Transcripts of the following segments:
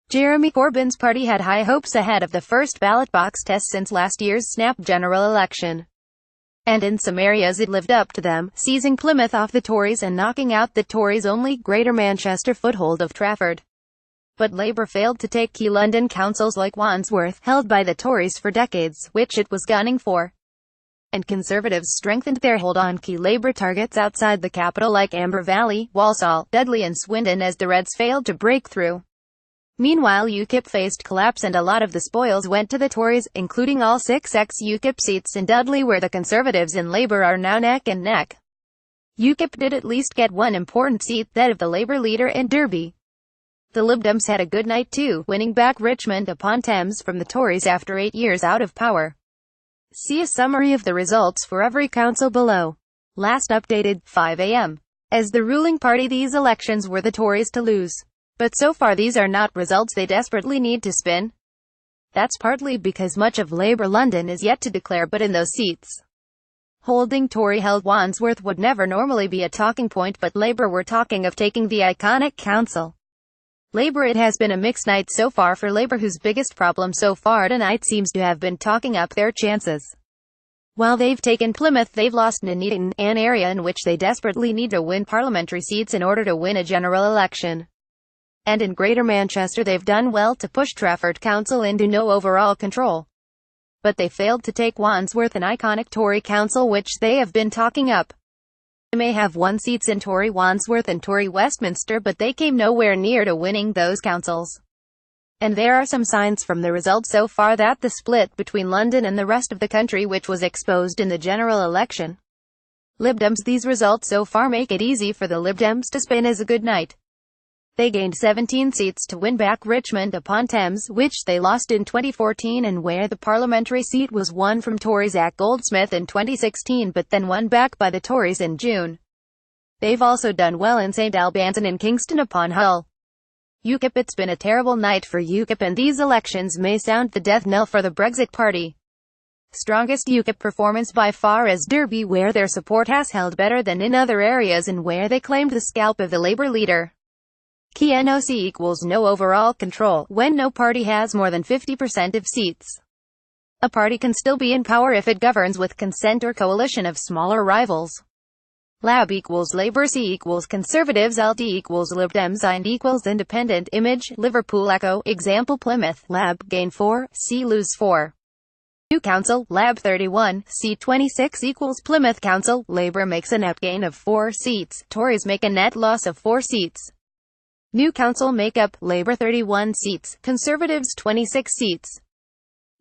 Jeremy Corbyn's party had high hopes ahead of the first ballot box test since last year's snap general election. And in some areas it lived up to them, seizing Plymouth off the Tories and knocking out the Tories' only Greater Manchester foothold of Trafford. But Labour failed to take key London councils like Wandsworth, held by the Tories for decades, which it was gunning for. And Conservatives strengthened their hold on key Labour targets outside the capital like Amber Valley, Walsall, Dudley and Swindon as the Reds failed to break through. Meanwhile UKIP faced collapse and a lot of the spoils went to the Tories, including all 6 ex-UKIP seats in Dudley where the Conservatives and Labour are now neck and neck. UKIP did at least get one important seat, that of the Labour leader in Derby. The Lib Dems had a good night too, winning back Richmond upon Thames from the Tories after 8 years out of power. See a summary of the results for every council below. Last updated, 5 a.m. As the ruling party these elections were the Tories to lose. But so far these are not results they desperately need to spin. That's partly because much of Labour London is yet to declare, but in those seats holding Tory-held Wandsworth would never normally be a talking point, but Labour were talking of taking the iconic council. Labour. It has been a mixed night so far for Labour, whose biggest problem so far tonight seems to have been talking up their chances. While they've taken Plymouth, they've lost Nuneaton, an area in which they desperately need to win parliamentary seats in order to win a general election. And in Greater Manchester they've done well to push Trafford Council into no overall control. But they failed to take Wandsworth, an iconic Tory council which they have been talking up. They may have won seats in Tory Wandsworth and Tory Westminster, but they came nowhere near to winning those councils. And there are some signs from the results so far that the split between London and the rest of the country, which was exposed in the general election. Lib Dems. These results so far make it easy for the Lib Dems to spin as a good night. They gained 17 seats to win back Richmond upon Thames, which they lost in 2014, and where the parliamentary seat was won from Tory Zac Goldsmith in 2016 but then won back by the Tories in June. They've also done well in St Albans and in Kingston upon Hull. UKIP. It's been a terrible night for UKIP, and these elections may sound the death knell for the Brexit party. Strongest UKIP performance by far is Derby, where their support has held better than in other areas and where they claimed the scalp of the Labour leader. Key NOC equals no overall control. When no party has more than 50% of seats, a party can still be in power if it governs with consent or coalition of smaller rivals. Lab equals Labour. C equals Conservatives. LD equals Lib Dems. IND equals Independent. Image, Liverpool Echo. Example Plymouth. Lab, gain 4, C lose 4. New Council, Lab 31, C 26 equals Plymouth Council. Labour makes a net gain of 4 seats. Tories make a net loss of 4 seats. New Council make-up, Labour 31 seats, Conservatives 26 seats.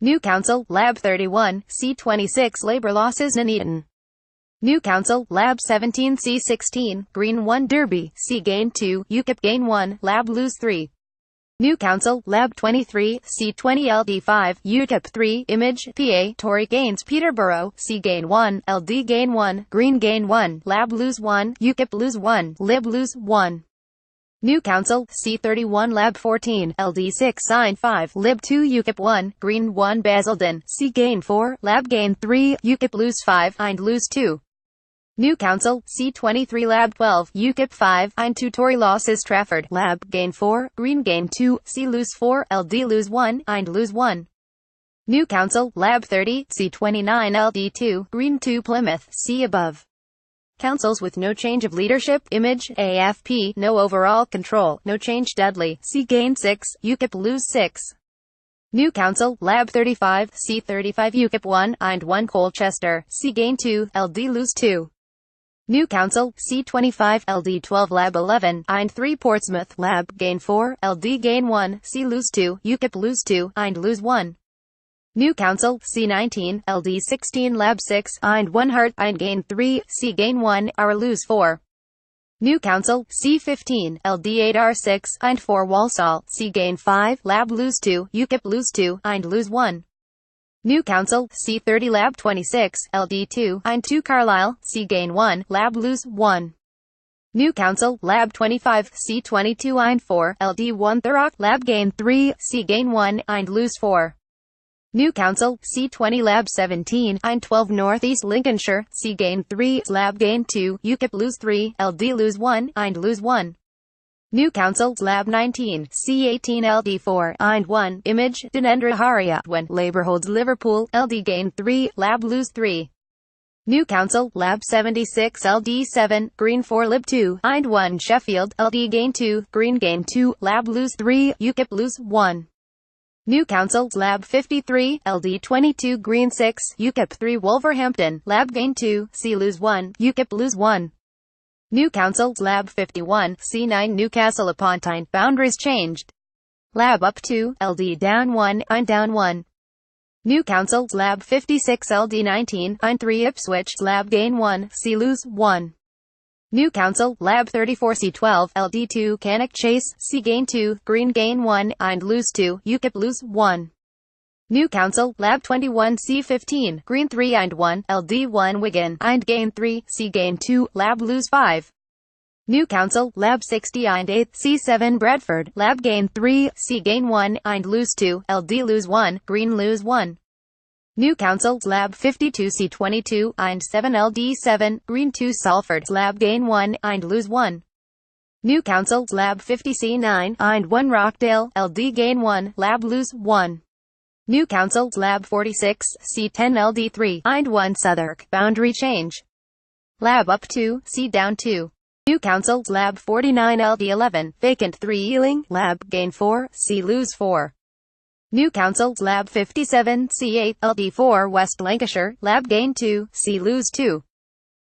New Council, Lab 31, C 26 Labour losses Nuneaton. New Council, Lab 17 C 16, Green 1 Derby, C gain 2, UKIP gain 1, Lab lose 3. New Council, Lab 23, C 20 LD 5, UKIP 3, Image, PA, Tory gains Peterborough, C gain 1, LD gain 1, Green gain 1, Lab lose 1, UKIP lose 1, Lib lose 1. New Council, C31 Lab 14, LD 6 Sign 5, Lib 2 UKIP 1, Green 1 Basildon, C gain 4, Lab gain 3, UKIP lose 5, IND lose 2. New Council, C23 Lab 12, UKIP 5, IND 2 Tory losses Trafford, Lab gain 4, Green gain 2, C lose 4, LD lose 1, IND lose 1. New Council, Lab 30, C29 LD 2, Green 2 Plymouth, C above. Councils with no change of leadership, Image, AFP, no overall control, no change Dudley, C gain 6, UKIP lose 6. New Council, Lab 35, C 35 UKIP 1, IND 1 Colchester, C gain 2, LD lose 2. New Council, C 25, LD 12 Lab 11, IND 3 Portsmouth, Lab gain 4, LD gain 1, C lose 2, UKIP lose 2, IND lose 1. New Council, C19, LD 16 Lab 6, IND 1 Hart, IND gain 3, C gain 1, R lose 4. New Council, C15, LD 8 R6, IND 4 Walsall, C gain 5, Lab lose 2, UKIP lose 2, IND lose 1. New Council, C30 Lab 26, LD 2, IND 2 Carlisle, C gain 1, Lab lose 1. New Council, Lab 25, C22 IND 4, LD 1 Thurrock, Lab gain 3, C gain 1, IND lose 4. New Council, C20 Lab 17, IND 12 North East Lincolnshire, C gain 3, Lab gain 2, UKIP lose 3, LD lose 1, IND lose 1. New Council, Lab 19, C18 LD4, IND 1, Image, Dinendra Haria, when Labour holds Liverpool, LD gain 3, Lab lose 3. New Council, Lab 76 LD7, Green 4 Lib 2, IND 1 Sheffield, LD gain 2, Green gain 2, Lab lose 3, UKIP lose 1. New Council, Lab 53, LD 22 Green 6, UKIP 3 Wolverhampton, Lab gain 2, C lose 1, UKIP lose 1. New Council, Lab 51, C9 Newcastle upon Tyne, boundaries changed. Lab up 2, LD down 1, IND down 1. New Council, Lab 56 LD 19, IND 3 Ipswich, Lab gain 1, C lose 1. New Council, Lab 34 C12, LD 2 Cannock Chase, C gain 2, Green gain 1, IND lose 2, UKIP lose 1. New Council, Lab 21 C15, Green 3 IND 1, LD 1 Wigan, IND gain 3, C gain 2, Lab lose 5. New Council, Lab 60 IND 8 C7 Bradford, Lab gain 3, C gain 1, IND lose 2, LD lose 1, Green lose 1. New Council, Lab 52 C22, IND 7 LD 7, Green 2 Salford, Lab gain 1, IND lose 1. New Council, Lab 50 C9, IND 1 Rockdale, LD gain 1, Lab lose 1. New Council, Lab 46, C10 LD 3, IND 1 Southwark, boundary change. Lab up 2, C down 2. New Council, Lab 49 LD 11, vacant 3 Ealing, Lab gain 4, C lose 4. New Council, Lab 57 C8 LD 4 West Lancashire, Lab gain 2, C lose 2.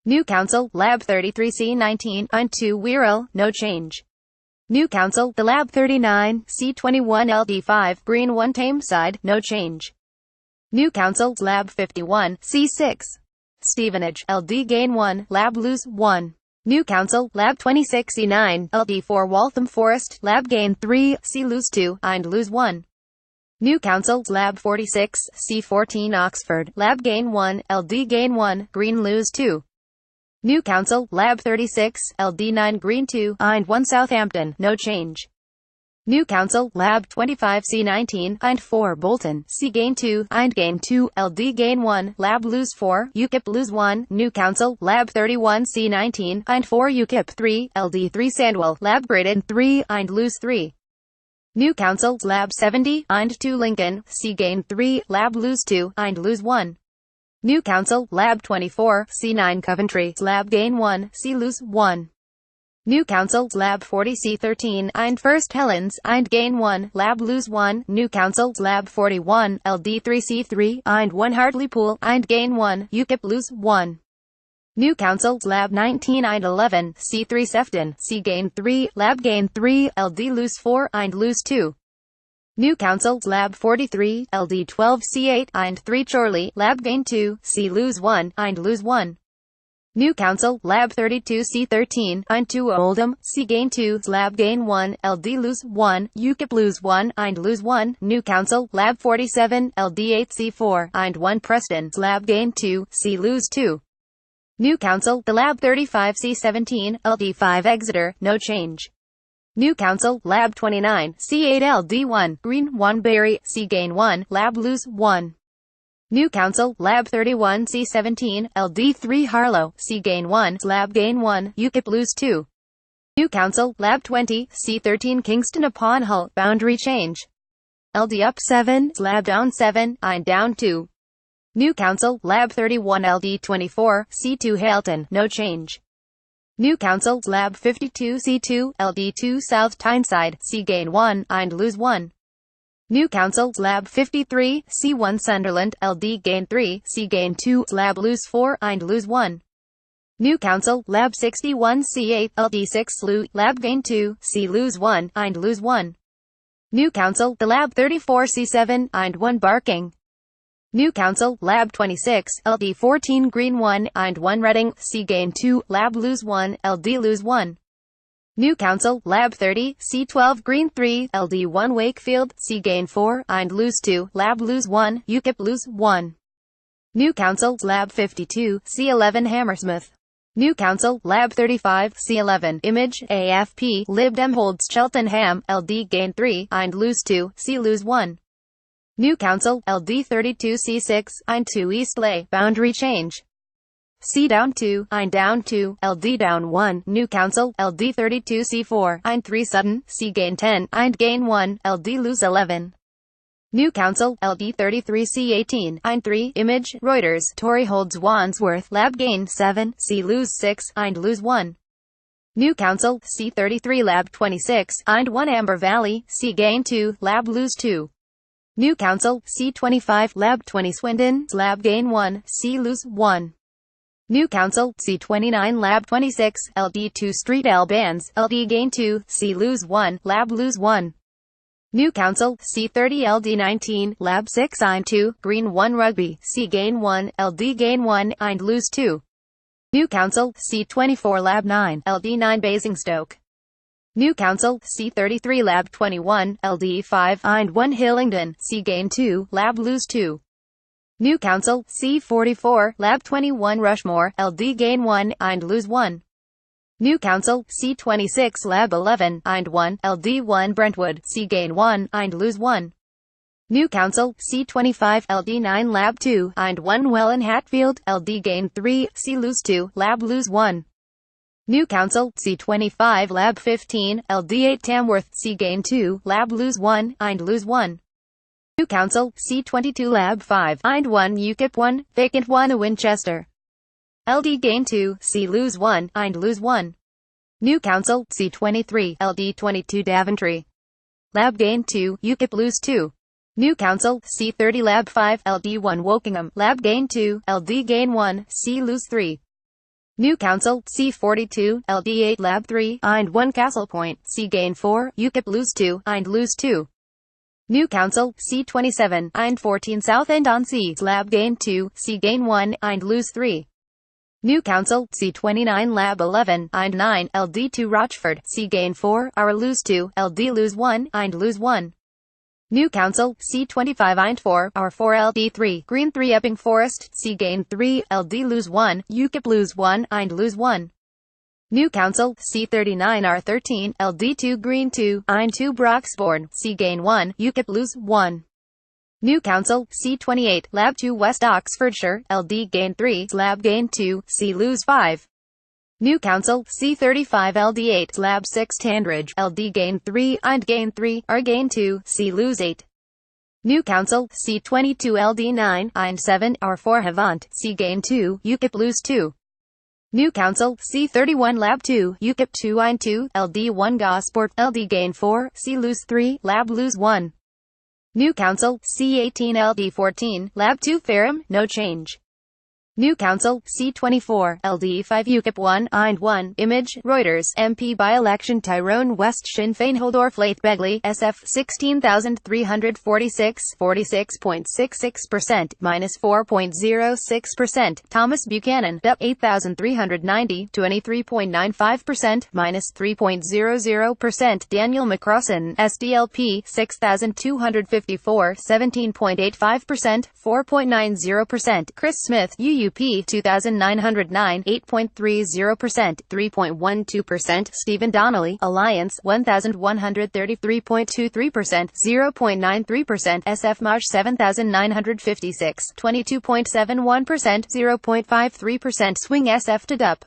New Council, Lab 33 C19, IND 2 Wirral, no change. New Council, the Lab 39, C21 LD5, Green 1 Tameside, no change. New Council, Lab 51, C6. Stevenage, LD gain 1, Lab lose 1. New Council, Lab 26 C9, LD4 Waltham Forest, Lab gain 3, C lose 2, IND lose 1. New Council, Lab 46, C14 Oxford, Lab gain 1, LD gain 1, Green lose 2. New Council, Lab 36, LD9 Green 2, IND 1 Southampton, no change. New Council, Lab 25 C19, IND 4 Bolton, C gain 2, IND gain 2, LD gain 1, Lab lose 4, UKIP lose 1. New Council, Lab 31 C19, IND 4 UKIP 3, LD 3 Sandwell, Lab graded 3, IND lose 3. New Council, Lab 70, IND 2 Lincoln, C gain 3, Lab lose 2, IND lose 1. New Council, Lab 24, C9 Coventry, Lab gain 1, C lose 1. New Council, Lab 40 C13, IND First Helens, IND gain 1, Lab lose 1. New Council, Lab 41, LD 3 C3, IND 1 Hartlepool, IND gain 1, UKIP lose 1. New Council, Lab 19 IND 11, C3 Sefton, C gain 3, Lab gain 3, LD lose 4, IND lose 2. New Council, Lab 43, LD 12 C8, IND 3 Chorley, Lab gain 2, C lose 1, IND lose 1. New Council, Lab 32 C13, IND 2 Oldham, C gain 2, Lab gain 1, LD lose 1, UKIP lose 1, IND lose 1. New Council, Lab 47, LD 8 C4, IND 1 Preston, Lab gain 2, C lose 2. New Council, the Lab 35 C17, LD 5 Exeter, no change. New Council, Lab 29, C8 LD1, Green 1 Barry, C gain 1, Lab lose 1. New Council, Lab 31 C17, LD3 Harlow, C gain 1, Lab gain 1, UKIP lose 2. New Council, Lab 20, C13 Kingston upon Hull, boundary change. LD up 7, Lab down 7, IND down 2. New Council, Lab 31 LD24, C2 Halton, no change. New Council, Lab 52 C2, LD2 South Tyneside, C gain 1, IND lose 1. New Council, Lab 53, C1 Sunderland, LD gain 3, C gain 2, Lab lose 4, IND lose 1. New Council, Lab 61 C8, LD6 Slough, Lab gain 2, C lose 1, IND lose 1. New Council, the Lab 34 C7, IND 1 Barking. New Council, Lab 26, LD 14 Green 1, IND 1 Reading, C gain 2, Lab lose 1, LD lose 1. New Council, Lab 30, C12 Green 3, LD 1 Wakefield, C gain 4, IND lose 2, Lab lose 1, UKIP lose 1. New Council, Lab 52, C11 Hammersmith. New Council, Lab 35, C11 Image, AFP, Lib Dem holds Cheltenham, LD gain 3, IND lose 2, C lose 1. New Council, LD 32 C6, IND 2 Eastleigh, boundary change. C down 2, Ein down 2, LD down 1, Newcastle, LD 32 C4, Ein 3 Sutton, C gain 10, Ein gain 1, LD lose 11. Newcastle, LD 33 C18, Ein 3, Image, Reuters, Tory holds Wandsworth, Lab gain 7, C lose 6, Ein lose 1. Newcastle, C 33 Lab 26, Ein 1 Amber Valley, C gain 2, Lab lose 2. Newcastle, C 25 Lab 20 Swindon, Lab gain 1, C lose 1. Newcastle, C 29 Lab 26, LD 2 Street Albans, LD gain 2, C lose 1, Lab lose 1. Newcastle, C 30 LD 19, Lab 6 Ein 2, Green 1 Rugby, C gain 1, LD gain 1, Ein lose 2. Newcastle, C 24 Lab 9, LD 9 Basingstoke. Newcastle, C 33 Lab 21, LD 5, Ein 1 Hillingdon, C gain 2, Lab lose 2. Newcastle, C 44, Lab 21 Rushmore, LD gain 1, Ein lose 1. Newcastle, C 26 Lab 11, Ein 1, LD 1 Brentwood, C gain 1, Ein lose 1. Newcastle, C 25 LD 9 Lab 2, Ein 1 Welland Hatfield, LD gain 3, C lose 2, Lab lose 1. Newcastle, C 25 Lab 15, LD 8 Tamworth, C gain 2, Lab lose 1, Ein lose 1. Newcastle, C 22 Lab 5, Ein 1 UKIP 1, vacant 1 Winchester. LD gain 2, C lose 1, Ein lose 1. Newcastle, C 23 LD 22 Daventry. Lab gain 2, UKIP lose 2. Newcastle, C 30 Lab 5, LD 1 Wokingham, Lab gain 2, LD gain 1, C lose 3. Newcastle, C 42, LD 8 Lab 3, Ein 1 Castle Point, C gain 4, UKIP lose 2, Ein lose 2. Newcastle, C 27, Ein 14 Southend on Sea, Lab gain 2, C gain 1, Ein lose 3. Newcastle, C 29 Lab 11, Ein 9, LD 2 Rochford, C gain 4, R lose 2, LD lose 1, Ein lose 1. Newcastle, C 25 Ein 4, R 4 LD 3, Green 3 Epping Forest, C gain 3, LD lose 1, UKIP lose 1, Ein lose 1. Newcastle, C 39 R 13, LD 2 Green 2, Ein 2 Broxbourne, C gain 1, UKIP lose 1. Newcastle, C 28 Lab 2 West Oxfordshire, LD gain 3, Lab gain 2, C lose 5. Newcastle, C 35 LD 8, Lab 6 Tandridge, LD gain 3, Ein gain 3, R gain 2, C lose 8. Newcastle, C 22 LD 9, Ein 7, R 4 Havant, C gain 2, UKIP lose 2. Newcastle, C 31 Lab 2, UKIP 2 Ein 2, LD 1 Gosport, LD gain 4, C lose 3, Lab lose 1. Newcastle, C 18 LD 14, Lab 2 Fareham, no change. Newcastle, C 24, LD 5 UKIP 1, Ein 1, Image, Reuters, MP by-election Tyrone West Sinn Féin Holdorf Leith Begley, SF 16,346, 46.66%, minus 4.06%, Thomas Buchanan, DUP 8,390, 23.95%, minus 3.00%, Daniel McCrossan, SDLP, 6,254, 17.85%, 4.90%, Chris Smith, UUP 2,909, 8.30%, 3.12%, Stephen Donnelly, Alliance, 1,133.23%, 0.93%, SF Marsh 7,956, 22.71%, 0.53%, Swing SF to DUP.